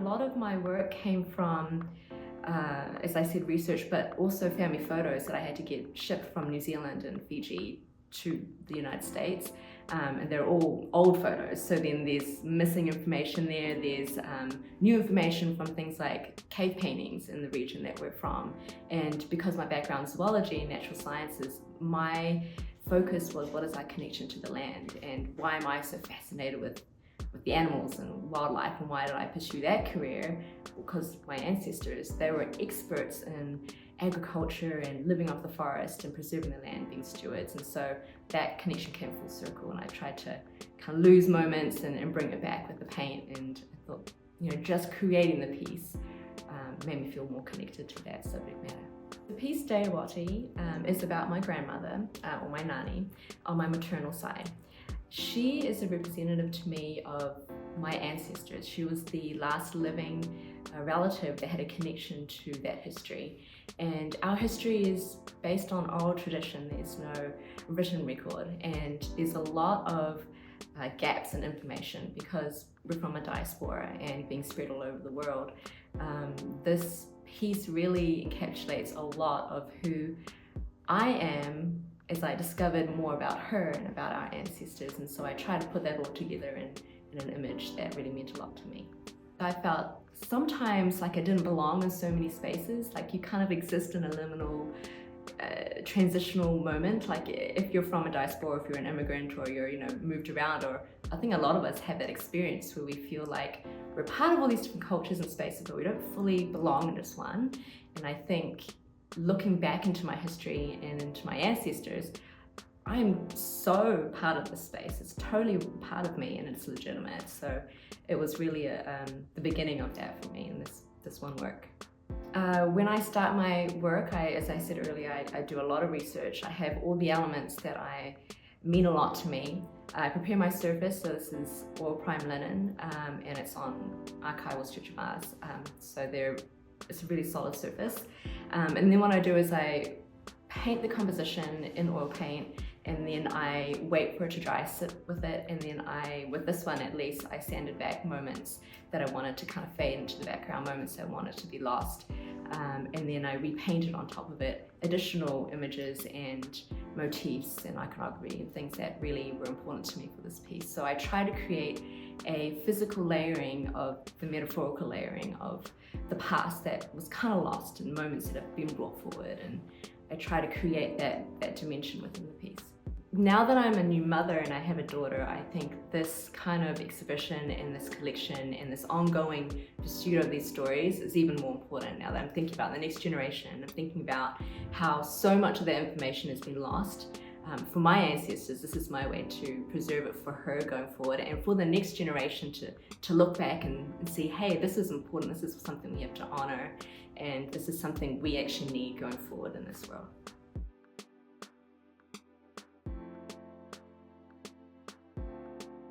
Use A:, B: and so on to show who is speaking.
A: lot of my work came from, as I said, research, but also family photos that I had to get shipped from New Zealand and Fiji to the United States. And they're all old photos, so then there's missing information there, there's new information from things like cave paintings in the region that we're from. And because my background is zoology and natural sciences, my focus was what is our connection to the land and why am I so fascinated with the animals and wildlife, and why did I pursue that career? Because my ancestors, they were experts in agriculture and living off the forest and preserving the land, being stewards, and so that connection came full circle, and I tried to kind of lose moments and bring it back with the paint, and I thought, you know, just creating the piece made me feel more connected to that subject matter. The piece Daya Wati is about my grandmother, or my nani, on my maternal side. She is a representative to me of my ancestors. She was the last living relative that had a connection to that history. And our history is based on oral tradition. There's no written record, and there's a lot of gaps in information because we're from a diaspora and being spread all over the world. This piece really encapsulates a lot of who I am as I discovered more about her and about our ancestors, and so I tried to put that all together in an image that really meant a lot to me. I felt sometimes like I didn't belong in so many spaces, like you kind of exist in a liminal transitional moment, like if you're from a diaspora, if you're an immigrant, or you're, you know, moved around, or I think a lot of us have that experience where we feel like we're part of all these different cultures and spaces, but we don't fully belong in just one. And I think looking back into my history and into my ancestors, I'm so part of this space. It's totally part of me and it's legitimate. So it was really the beginning of that for me in this one work. When I start my work, as I said earlier, I do a lot of research. I have all the elements that mean a lot to me. I prepare my surface, so this is oil prime linen, and it's on archival stretcher bars. So it's a really solid surface. And then what I do is I paint the composition in oil paint, and then I wait for it to dry, sit with it, and then with this one at least, I sanded back moments that I wanted to kind of fade into the background, moments that I wanted to be lost. And then I repainted on top of it additional images and motifs and iconography and things that really were important to me for this piece. So I try to create a physical layering of the metaphorical layering of the past that was kind of lost and moments that have been brought forward, and I try to create that dimension within the piece. Now that I'm a new mother and I have a daughter, I think this kind of exhibition and this collection and this ongoing pursuit of these stories is even more important now that I'm thinking about the next generation. I'm thinking about how so much of that information has been lost. For my ancestors, this is my way to preserve it for her going forward, and for the next generation to look back and see, hey, this is important, this is something we have to honor, and this is something we actually need going forward in this world.